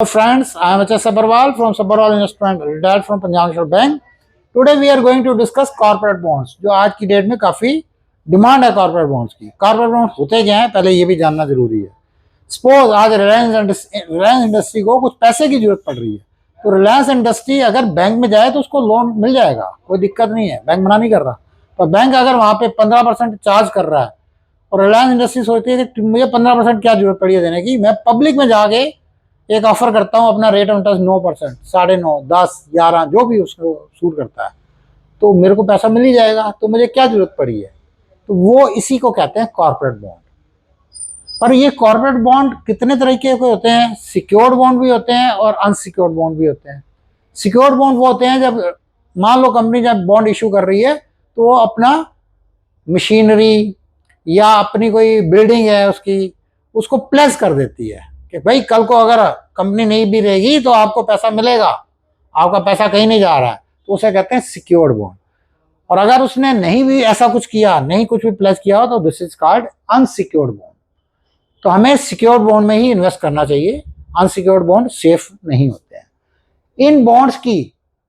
Friends, I am H.S. Sabharwal from Sabharwal Investment, retired from Punjab National Bank. Today we are going to discuss corporate bonds, जो आज की date में काफी demand है corporate bonds की। corporate bonds होते क्या हैं, पहले ये भी जानना जरूरी है। सपोज आज रिलायंस इंडस्ट्री को कुछ पैसे की जरूरत पड़ रही है, तो रिलायंस इंडस्ट्री अगर बैंक में जाए तो उसको लोन मिल जाएगा, कोई दिक्कत नहीं है, बैंक मना नहीं कर रहा। तो बैंक अगर वहां पे 15% चार्ज कर रहा है और रिलायंस इंडस्ट्री सोचती है कि मुझे 15% क्या जरूरत पड़ी है देने की, मैं पब्लिक में जाके एक ऑफर करता हूँ अपना रेट ऑफ इंटरेस्ट 9%, 9.5%, 10, 11 जो भी उसको सूट करता है, तो मेरे को पैसा मिल ही जाएगा, तो मुझे क्या जरूरत पड़ी है। तो वो इसी को कहते हैं कॉर्पोरेट बॉन्ड। पर ये कॉर्पोरेट बॉन्ड कितने तरीके के होते हैं, सिक्योर्ड बॉन्ड भी होते हैं और अनसिक्योर्ड बॉन्ड भी होते हैं। सिक्योर्ड बॉन्ड वो होते हैं जब मान लो कंपनी जब बॉन्ड इशू कर रही है तो वो अपना मशीनरी या अपनी कोई बिल्डिंग है उसको प्लेस कर देती है कि भाई कल को अगर कंपनी नहीं भी रहेगी तो आपको पैसा मिलेगा, आपका पैसा कहीं नहीं जा रहा है, तो उसे कहते हैं सिक्योर्ड बॉन्ड। और अगर उसने नहीं भी ऐसा कुछ किया, नहीं कुछ भी प्लेस किया हो, तो this is called unsecured bond. तो हमें सिक्योर्ड बॉन्ड में ही इन्वेस्ट करना चाहिए, अनसिक्योर्ड बॉन्ड सेफ नहीं होते हैं। इन बॉन्ड्स की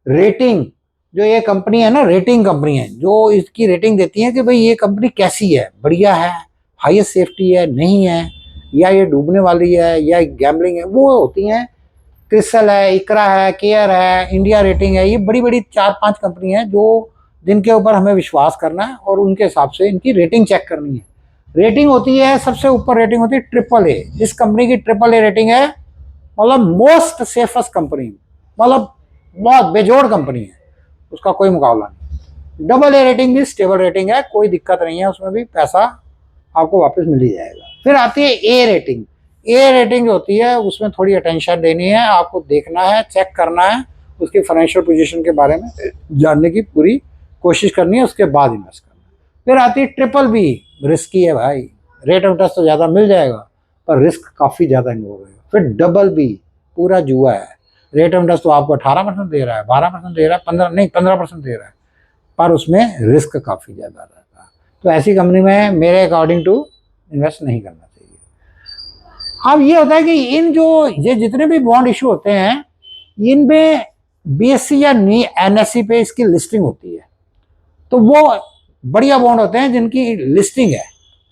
रेटिंग, जो ये कंपनी है ना, रेटिंग कंपनी है जो इसकी रेटिंग देती है कि भाई ये कंपनी कैसी है, बढ़िया है, हाईएस्ट सेफ्टी है, नहीं है, या ये डूबने वाली है, या गैम्बलिंग है, वो होती हैं। क्रिस्टल है, इकरा है, केयर है, इंडिया रेटिंग है, ये बड़ी बड़ी 4-5 कंपनी है जो जिनके ऊपर हमें विश्वास करना है और उनके हिसाब से इनकी रेटिंग चेक करनी है। रेटिंग होती है, सबसे ऊपर रेटिंग होती है AAA। जिस कंपनी की AAA रेटिंग है मतलब मोस्ट सेफेस्ट कंपनी, मतलब बहुत बेजोड़ कंपनी है, उसका कोई मुकाबला नहीं। AA रेटिंग भी स्टेबल रेटिंग है, कोई दिक्कत नहीं है, उसमें भी पैसा आपको वापस मिल ही जाएगा। फिर आती है A रेटिंग। A रेटिंग जो होती है उसमें थोड़ी अटेंशन देनी है, आपको देखना है, चेक करना है, उसकी फाइनेंशियल पोजीशन के बारे में जानने की पूरी कोशिश करनी है, उसके बाद इन्वेस्ट करना है। फिर आती है BBB, रिस्की है भाई, रेट ऑफ इंटरेस्ट तो ज़्यादा मिल जाएगा पर रिस्क काफ़ी ज़्यादा इन्वॉल्व है। फिर BB, पूरा जुआ है, रेट ऑफ इंटरेस्ट तो आपको 18% दे रहा है, 12% दे रहा है, 15% दे रहा है, पर उसमें रिस्क काफ़ी ज़्यादा रहता है। तो ऐसी कंपनी में मेरे अकॉर्डिंग टू इन्वेस्ट नहीं करना चाहिए। अब ये होता है कि ये जितने भी बॉन्ड इशू होते हैं, इनमें BSE या NSE पे इसकी लिस्टिंग होती है, तो वो बढ़िया बॉन्ड होते हैं जिनकी लिस्टिंग है।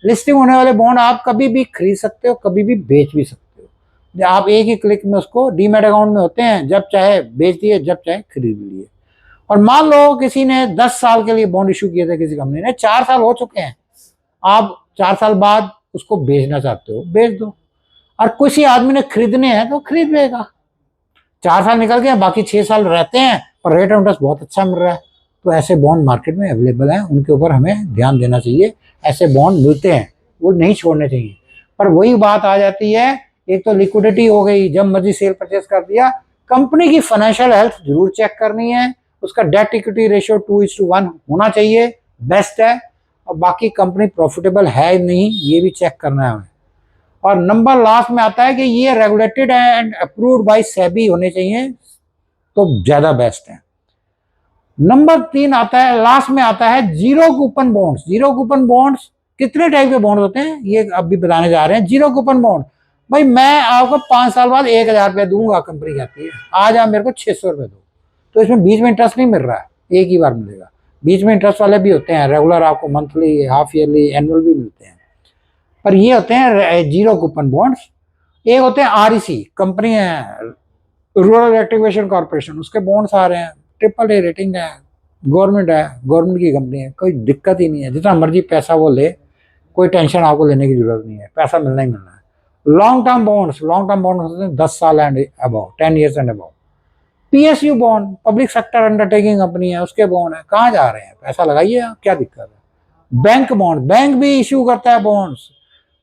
लिस्टिंग होने वाले बॉन्ड आप कभी भी खरीद सकते हो, कभी भी बेच भी सकते हो। आप एक ही क्लिक में उसको डीमैट अकाउंट में होते हैं, जब चाहे बेच दिए, जब चाहे खरीद लिए। और मान लो किसी ने 10 साल के लिए बॉन्ड इशू किए थे, किसी कंपनी ने, 4 साल हो चुके हैं, आप 4 साल बाद उसको बेचना चाहते हो, बेच दो। और किसी आदमी ने खरीदने हैं तो खरीद लेगा। 4 साल निकल गए, बाकी 6 साल रहते हैं, पर रेट ऑफ इंटरेस्ट बहुत अच्छा मिल रहा है, तो ऐसे बॉन्ड मार्केट में अवेलेबल हैं, उनके ऊपर हमें ध्यान देना चाहिए। ऐसे बॉन्ड मिलते हैं, वो नहीं छोड़ने चाहिए। पर वही बात आ जाती है, एक तो लिक्विडिटी हो गई, जब मर्जी सेल परचेज कर दिया। कंपनी की फाइनेंशियल हेल्थ जरूर चेक करनी है, उसका डेट इक्विटी रेशियो 2:1 होना चाहिए, बेस्ट है। और बाकी कंपनी प्रॉफिटेबल है नहीं, ये भी चेक करना है हमें। और नंबर लास्ट में आता है कि ये regulated and approved by SEBI होने चाहिए, तो ज्यादा बेस्ट है। नंबर 3 आता है, लास्ट में आता है zero coupon bonds. Zero coupon bonds कितने टाइप के बॉन्ड होते हैं ये अभी बताने जा रहे हैं। जीरो कूपन बॉन्ड, भाई मैं आपको 5 साल बाद 1000 रुपया दूंगा, कंपनी कहती है आज आप मेरे को 600 रुपये दो, तो इसमें बीच में इंटरेस्ट नहीं मिल रहा है, एक ही बार मिलेगा। बीच में इंटरेस्ट वाले भी होते हैं, रेगुलर आपको मंथली, हाफ ईयरली, एनुअल भी मिलते हैं, पर ये होते हैं जीरो कूपन बॉन्ड्स। एक होते हैं REC, कंपनी है रूरल एक्टिवेशन कॉर्पोरेशन, उसके बॉन्ड्स आ रहे हैं, AAA रेटिंग है, गवर्नमेंट है, गवर्नमेंट की कंपनी है, कोई दिक्कत ही नहीं है, जितना मर्जी पैसा वो ले, कोई टेंशन आपको लेने की जरूरत नहीं है, पैसा मिलना ही मिलना है। लॉन्ग टर्म बॉन्ड्स होते हैं 10 साल and above, 10 years and above. PSU bond, public sector undertaking company है, उसके बॉन्ड है, कहाँ जा रहे हैं, पैसा लगाइए, क्या दिक्कत है। बैंक बॉन्ड, बैंक भी इश्यू करता है बॉन्ड्स।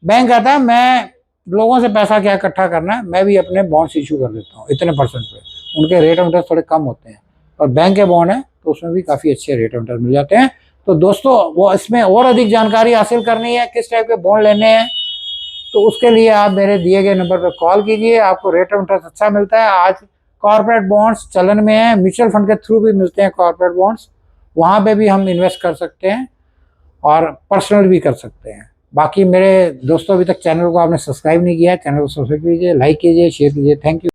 बैंक कहता है मैं लोगों से पैसा क्या इकट्ठा करना है, मैं भी अपने बॉन्ड्स इशू कर देता हूँ इतने परसेंट पे, उनके रेट ऑफ इंटरेस्ट थोड़े कम होते हैं, और बैंक के बॉन्ड है तो उसमें भी काफ़ी अच्छे रेट ऑफ इंटरेस्ट मिल जाते हैं। तो दोस्तों, वो इसमें और अधिक जानकारी हासिल करनी है, किस टाइप के बॉन्ड लेने हैं, तो उसके लिए आप मेरे दिए गए नंबर पर कॉल कीजिए, आपको रेट ऑफ इंटरेस्ट अच्छा मिलता है। आज कॉर्पोरेट बॉन्ड्स चलन में है, म्यूचुअल फंड के थ्रू भी मिलते हैं कॉर्पोरेट बॉन्ड्स, वहाँ पे भी हम इन्वेस्ट कर सकते हैं और पर्सनल भी कर सकते हैं। बाकी मेरे दोस्तों, अभी तक चैनल को आपने सब्सक्राइब नहीं किया है, चैनल को सब्सक्राइब कीजिए, लाइक कीजिए, शेयर कीजिए। Thank you.